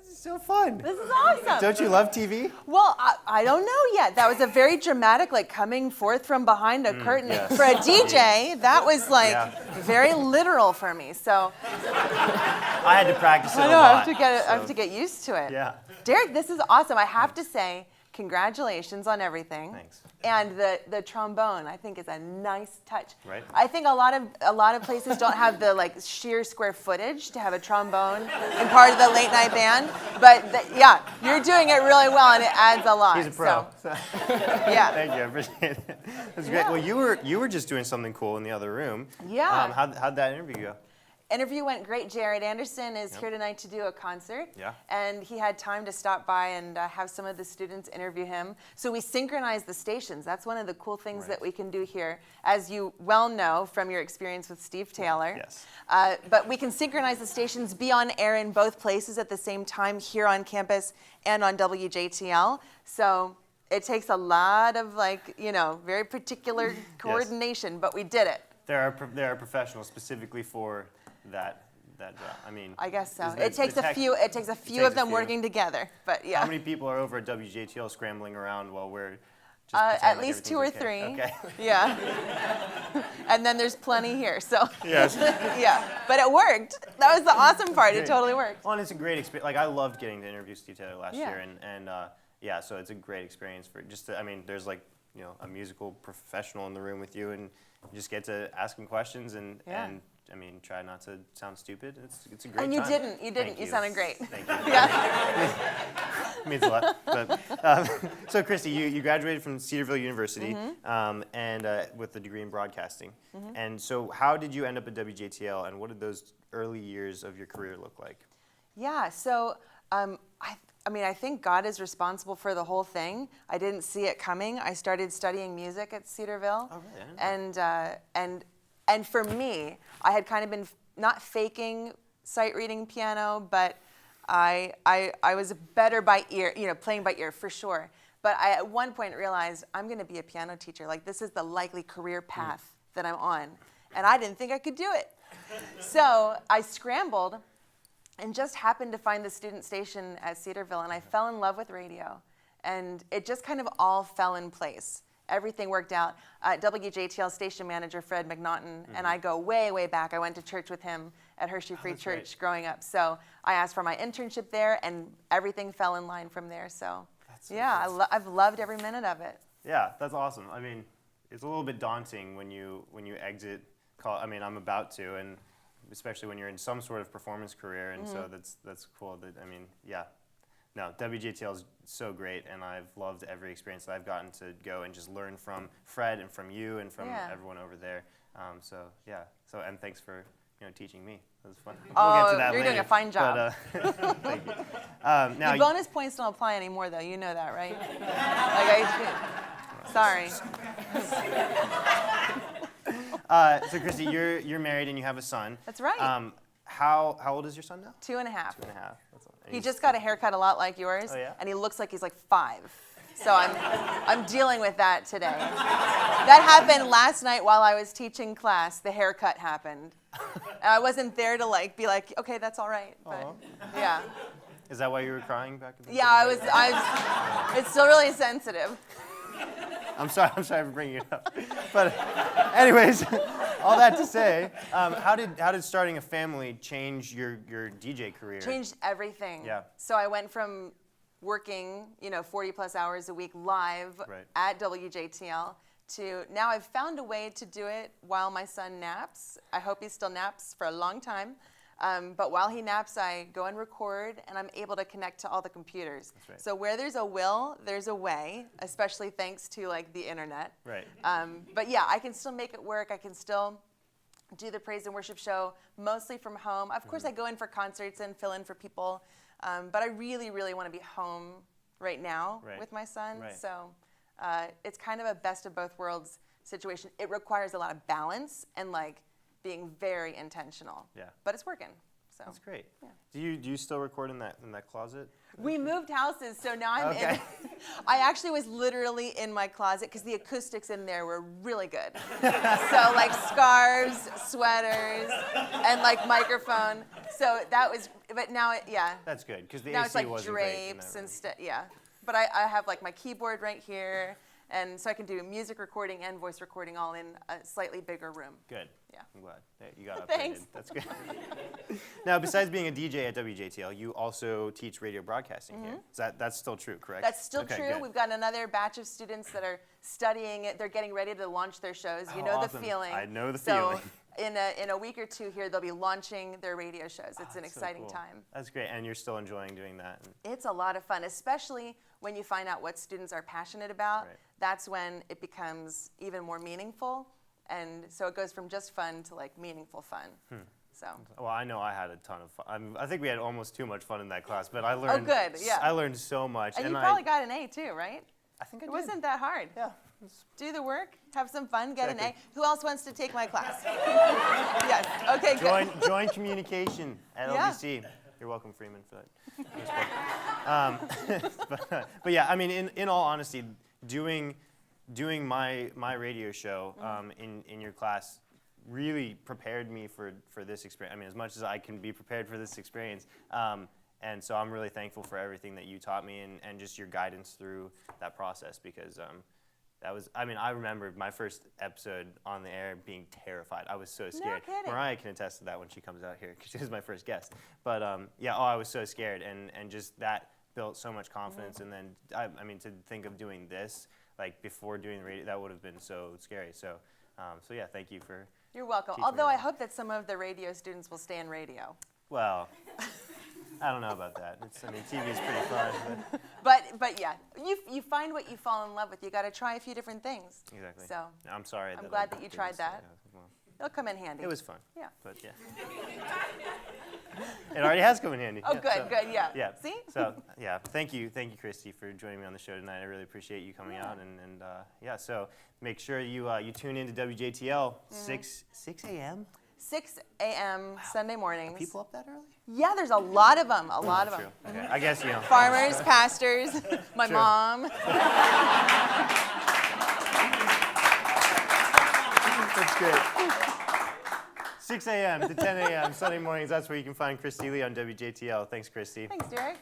This is so fun. This is awesome. Don't you love TV? Well, I don't know yet. That was a very dramatic, like coming forth from behind a curtain. yes. For a DJ, that was like very literal for me. So I had to practice it I a know lot. I have to get used to it. Yeah. Derek, this is awesome. I have to say, congratulations on everything. Thanks. And the trombone, I think, is a nice touch. Right. I think a lot of places don't have the like sheer square footage to have a trombone in part of the late night band. But yeah, you're doing it really well, and it adds a lot. He's a pro. So, yeah. Thank you. I appreciate it. That's great. Well, you were just doing something cool in the other room. Yeah. How'd that interview go? Interview went great. Jared Anderson is here tonight to do a concert. Yeah. And he had time to stop by and have some of the students interview him. So we synchronized the stations. That's one of the cool things that we can do here, as you well know from your experience with Steve Taylor. Yes. But we can synchronize the stations, be on air in both places at the same time here on campus and on WJTL. So it takes a lot of very particular coordination, but we did it. There are professionals specifically for that job. I mean, I guess so. It takes a few of them working together, but yeah. How many people are over at WJTL scrambling around while we're just at least 2 or 3. Okay. Yeah. And then there's plenty here. So Yes. yeah. But it worked. That was the awesome part. It totally worked. Well, and it's a great experience. Like I loved getting to interview Steve Taylor last Yeah. year, and so it's a great experience for just. There's like a musical professional in the room with you, and you just get to ask him questions and try not to sound stupid. It's a great And you time. didn't. You sounded great. Thank you. Yeah. Means a lot. But, so, Kristi, you graduated from Cedarville University and with a degree in broadcasting. And so how did you end up at WJTL, and what did those early years of your career look like? Yeah, so I think God is responsible for the whole thing. I didn't see it coming. I started studying music at Cedarville. Oh, really? And for me, I had kind of been not faking sight reading piano, but I was better by ear, playing by ear for sure. But I at one point realized I'm going to be a piano teacher. Like this is the likely career path that I'm on, and I didn't think I could do it. So I scrambled and just happened to find the student station at Cedarville, and I fell in love with radio, and it just kind of all fell in place. Everything worked out. WJTL station manager Fred McNaughton and I go way, way back. I went to church with him at Hershey Free Church growing up. So I asked for my internship there, and everything fell in line from there. So I've loved every minute of it. Yeah, that's awesome. I mean, it's a little bit daunting when you exit college. I mean, I'm about to, and especially when you're in some sort of performance career, and so that's cool. No, WJTL is so great, and I've loved every experience that I've gotten to go and just learn from Fred and from you and from everyone over there. And thanks for teaching me. It was fun. Oh, we'll get to that you're later, doing a fine job. But, thank you. Now, the bonus points don't apply anymore, though. You know that, right? Sorry. So, Kristi, you're married and you have a son. That's right. How old is your son now? 2.5. 2.5. That's He just got a haircut a lot like yours, Oh, yeah? and he looks like he's like 5. So I'm dealing with that today. That happened last night while I was teaching class. The haircut happened. And I wasn't there to be like, okay, that's all right. But yeah. Is that why you were crying back at the Yeah, I was. It's still really sensitive. I'm sorry for bringing it up. But anyways, all that to say, how did starting a family change your DJ career? Changed everything. Yeah. So I went from working, 40 plus hours a week live at WJTL to now I've found a way to do it while my son naps. I hope he still naps for a long time. But while he naps, I go and record, and I'm able to connect to all the computers. That's right. So where there's a will, there's a way, especially thanks to the internet. Right. But yeah, I can still make it work. I can still do the praise and worship show mostly from home. Of course, I go in for concerts and fill in for people, but I really, really want to be home right now with my son. Right. So it's kind of a best of both worlds situation. It requires a lot of balance and being very intentional. Yeah. But it's working. So That's great. Yeah. Do you still record in that closet? We moved houses, so now I'm Okay. in. I actually was literally in my closet because the acoustics in there were really good. So scarves, sweaters, and microphone. So but now yeah. That's good, because the Now AC it's like wasn't great in that drapes room. instead, yeah. But I have like my keyboard right here, and so I can do music recording and voice recording all in a slightly bigger room. Good. Yeah. I'm glad that you got upgraded. Thanks. That's good. Now, besides being a DJ at WJTL, you also teach radio broadcasting here. That's still true, correct? That's still Okay, true. good. We've got another batch of students that are studying it. They're getting ready to launch their shows. You know awesome. the feeling. I know the so feeling. in a week or two here, they'll be launching their radio shows. It's an That's so exciting cool. time. That's great, and you're still enjoying doing that. It's a lot of fun, especially when you find out what students are passionate about. Right. That's when it becomes even more meaningful. And so it goes from just fun to like meaningful fun. So. Well, I know I had a ton of fun. I think we had almost too much fun in that class, but I learned. good, yeah. I learned so much, And you probably got an A too, right? I think I It did. wasn't that hard. Yeah. Do the work, have some fun, get an A. Exactly. Who else wants to take my class? Yes. Okay, good. Join communication at Yeah. LBC. You're welcome, Freeman, for that. But yeah, I mean, in all honesty, doing my radio show in your class really prepared me for this experience. I mean, as much as I can be prepared for this experience. And so I'm really thankful for everything that you taught me and just your guidance through that process, because that was, I mean, I remember my first episode on the air being terrified. I was so scared. kidding. Mariah can attest to that when she comes out here, because she was my first guest. But yeah, I was so scared, and just that built so much confidence. And then, I mean, to think of doing this, like before doing the radio, that would have been so scary. So, so yeah, thank you for. You're welcome. teaching Although me. I hope that some of the radio students will stay in radio. Well, I don't know about that. I mean, TV is pretty fun, but But yeah, you find what you fall in love with. You got to try a few different things. exactly. So I'm sorry. I'm that glad I that you did tried this. that. Yeah, well, It'll come in handy. it was fun. Yeah. But yeah. It already has come in handy. Oh, Yeah, good, so- good, yeah. Yeah. See? So yeah, thank you, Kristi, for joining me on the show tonight. I really appreciate you coming out, and yeah. So make sure you tune in to WJTL 6 a.m. 6 a.m. Sunday mornings. People up that early? Yeah, there's a lot of them. A lot of True. them. Okay. I guess you know. Farmers, pastors, my True. mom. That's great. 6 a.m. to 10 a.m. Sunday mornings. That's where you can find Kristi Leigh on WJTL. Thanks, Kristi. Thanks, Derek.